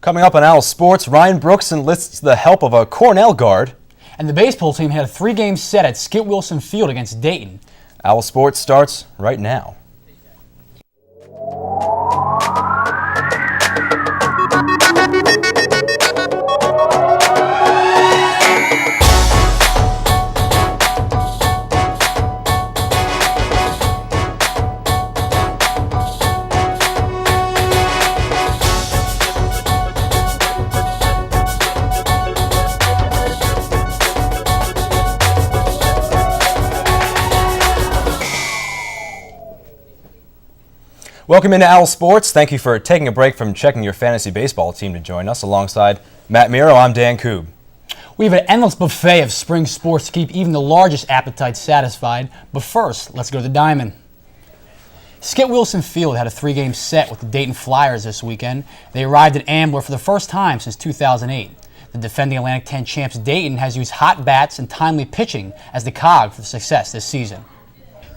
Coming up on Owlsports, Ryan Brooks enlists the help of a Cornell guard. And the baseball team had a 3-game set at Skip Wilson Field against Dayton. Owlsports starts right now. Welcome into Owlsports. Thank you for taking a break from checking your fantasy baseball team to join us. Alongside Matt Miro, I'm Dan Koob. We have an endless buffet of spring sports to keep even the largest appetites satisfied. But first, let's go to the Diamond. Skip Wilson Field had a 3-game set with the Dayton Flyers this weekend. They arrived at Ambler for the first time since 2008. The defending Atlantic 10 champs Dayton has used hot bats and timely pitching as the cog for success this season.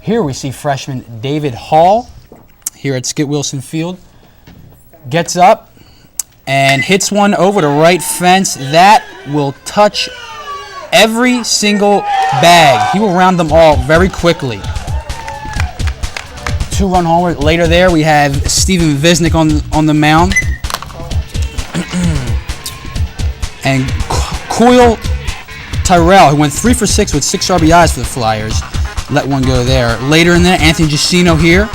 Here we see freshman David Hall, here at Skip Wilson Field, gets up and hits one over the right fence. That will touch every single bag. He will round them all very quickly. 2-run homer. Later there we have Steven Visnick on the mound. And Coyle Tyrell, who went 3 for 6 with 6 RBIs for the Flyers, let one go there. Later in there, Anthony Giacchino here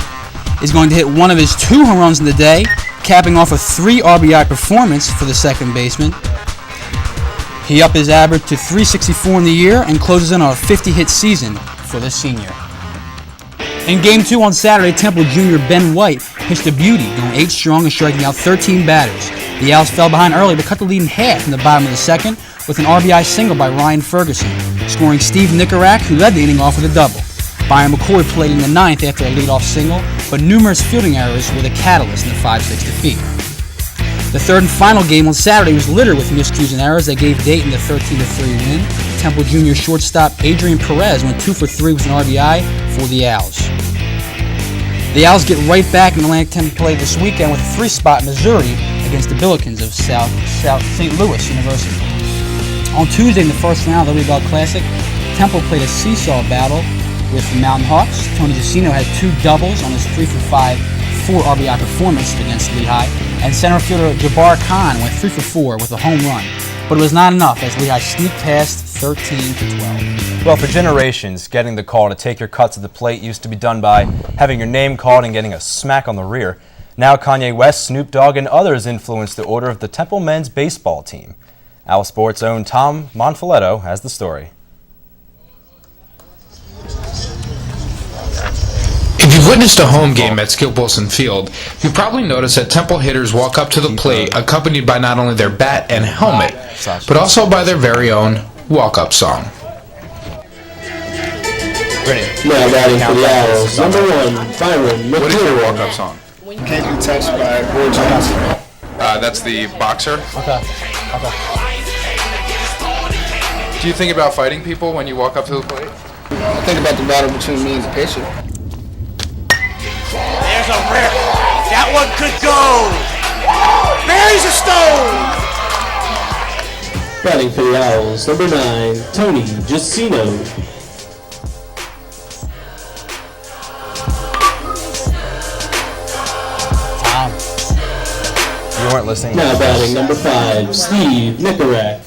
is going to hit one of his 2 home runs in the day, capping off a 3 RBI performance for the second baseman. He upped his average to .364 in the year and closes in on a 50-hit season for the senior. In Game 2 on Saturday, Temple junior Ben White pitched a beauty, going 8 strong and striking out 13 batters. The Owls fell behind early but cut the lead in half in the bottom of the second with an RBI single by Ryan Ferguson, scoring Steve Nicorak, who led the inning off with a double. Byron McCoy played in the 9th after a leadoff single, but numerous fielding errors were the catalyst in the 5-6 defeat. The third and final game on Saturday was littered with miscues and errors that gave Dayton the 13-3 win. Temple Junior shortstop Adrian Perez went 2 for 3 with an RBI for the Owls. The Owls get right back in Atlantic 10 play this weekend with a 3-spot in Missouri against the Billikens of South St. Louis University. On Tuesday in the first round of the Louisville Classic, Temple played a seesaw battle with the Mountain Hawks. Tony Giacchino had 2 doubles on his 3 for 5, 4 RBI performance against Lehigh, and center fielder Jabbar Khan went 3 for 4 with a home run. But it was not enough as Lehigh sneaked past 13-12. Well, for generations, getting the call to take your cuts at the plate used to be done by having your name called and getting a smack on the rear. Now Kanye West, Snoop Dogg, and others influence the order of the Temple men's baseball team. Owlsports' own Tom Monfiletto has the story. If you've witnessed a home game at Skip Wilson Field, you probably noticed that Temple hitters walk up to the plate accompanied by not only their bat and helmet, but also by their very own walk-up song. Now batting for the Owls, number 1, Byron McCoy. What is your walk-up song? Can't Be Touched by Roy Johnson. That's the boxer. Okay. Do you think about fighting people when you walk up to the plate? I think about the battle between me and the pitcher. There's a rip. That one could go. Buries a stone. Batting for the Owls, number 9, Tony Giacchino. You weren't listening. Now batting number 5, Steve Nicorak.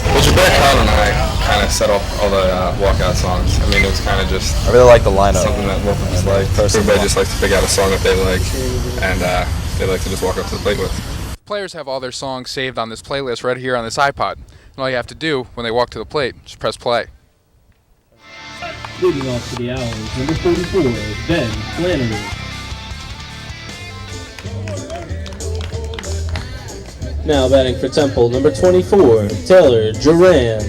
Well, Jabbar Khan and I kind of set up all the walkout songs. I mean, it was kind of just I really like the lineup. something that locals like. Everybody just likes to pick out a song that they like, and they like to just walk up to the plate with. Players have all their songs saved on this playlist right here on this iPod. And all you have to do when they walk to the plate, just press play. Leading off for the Owls, number 44, Ben Flannery. Now batting for Temple, number 24, Taylor Duran.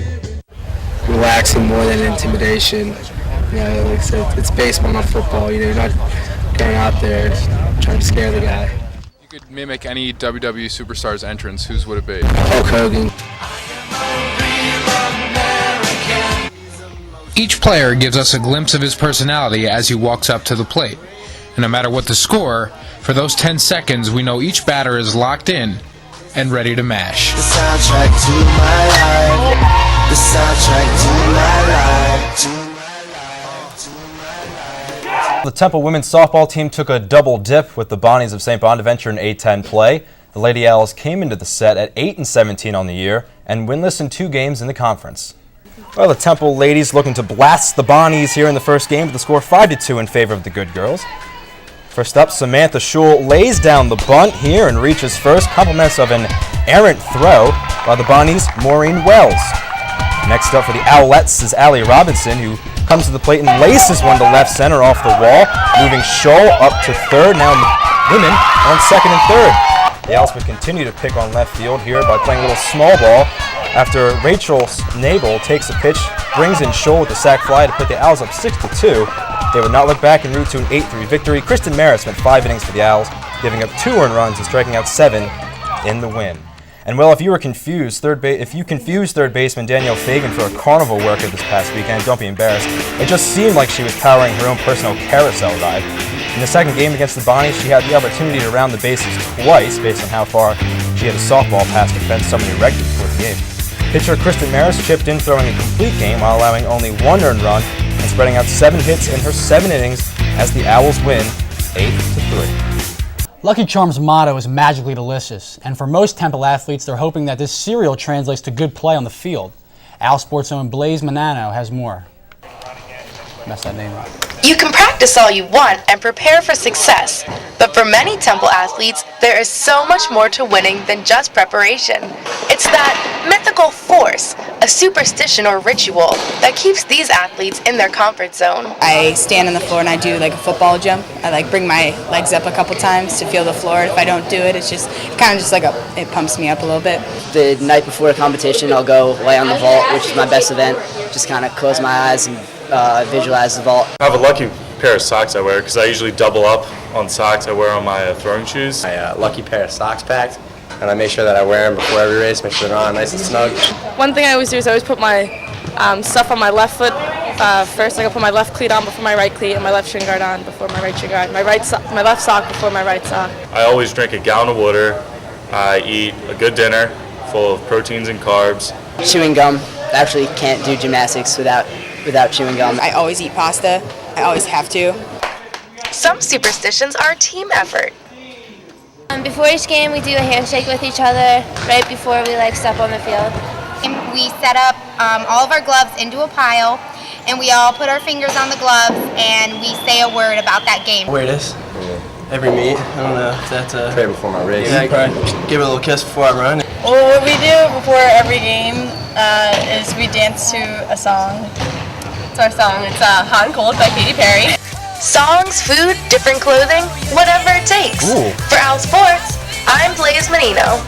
Relaxing more than intimidation. You know, like I said, it's baseball, not football. You know, you're not going out there trying to scare the guy. You could mimic any WWE superstar's entrance. Whose would it be? Hulk Hogan. Each player gives us a glimpse of his personality as he walks up to the plate. And no matter what the score, for those 10 seconds, we know each batter is locked in and ready to mash. The soundtrack to my life. The soundtrack to my life. The Temple women's softball team took a double dip with the Bonnies of St. Bonaventure in A-10 play. The Lady Owls came into the set at 8-17 on the year and winless in 2 games in the conference. Well, the Temple ladies looking to blast the Bonnies here in the first game with the score 5-2 in favor of the Good Girls. First up, Samantha Schul lays down the bunt here and reaches first, compliments of an errant throw by the Bonnies' Maureen Wells. Next up for the Owlettes is Allie Robinson, who comes to the plate and laces one to left center off the wall, moving Schul up to third. Now women on second and third. The Owls would continue to pick on left field here by playing a little small ball after Rachel Nabel takes a pitch, brings in Schul with a sac fly to put the Owls up 6-2. They would not look back en route to an 8-3 victory. Kristen Maris spent 5 innings for the Owls, giving up 2 earned runs and striking out 7 in the win. And well, if you confused third baseman Danielle Fagan for a carnival worker this past weekend, don't be embarrassed. It just seemed like she was powering her own personal carousel ride. In the second game against the Bonnies, she had the opportunity to round the bases twice based on how far she had a softball past the fence someone erected before the game. Pitcher Kristen Maris chipped in, throwing a complete game while allowing only 1 earned run and spreading out 7 hits in her 7 innings as the Owls win 8-3. Lucky Charms' motto is magically delicious, and for most Temple athletes, they're hoping that this cereal translates to good play on the field. Owlsports' own Blaze Manano has more. Mess that name up. You can practice all you want and prepare for success, but for many Temple athletes, there is so much more to winning than just preparation. It's that mythical force, a superstition or ritual that keeps these athletes in their comfort zone. I stand on the floor and I do like a football jump. I bring my legs up a couple times to feel the floor. If I don't do it, it's just kind of just it pumps me up a little bit. The night before the competition, I'll go lay on the vault, which is my best event. Just kind of close my eyes and visualize the vault. I have a lucky pair of socks I wear because I usually double up on socks I wear on my throwing shoes. My lucky pair of socks packed, and I make sure that I wear them before every race, make sure they're on nice and snug. One thing I always do is I always put my stuff on my left foot first. I put my left cleat on before my right cleat and my left shin guard on before my right shin guard. My left sock before my right sock. I always drink a gallon of water. I eat a good dinner full of proteins and carbs. Chewing gum. I actually can't do gymnastics without chewing gum. I always eat pasta. I always have to. Some superstitions are a team effort. Before each game, we do a handshake with each other right before we step on the field. We set up all of our gloves into a pile, and we all put our fingers on the gloves, and we say a word about that game. Wear this every meet. I don't know if that's a... Pray before my race. Yeah, give it a little kiss before I run. Well, what we do before every game is we dance to a song. It's our song. It's Hot and Cold by Katy Perry. Songs, food, different clothing, whatever it takes. Ooh. For Owlsports, I'm Blaze Menino.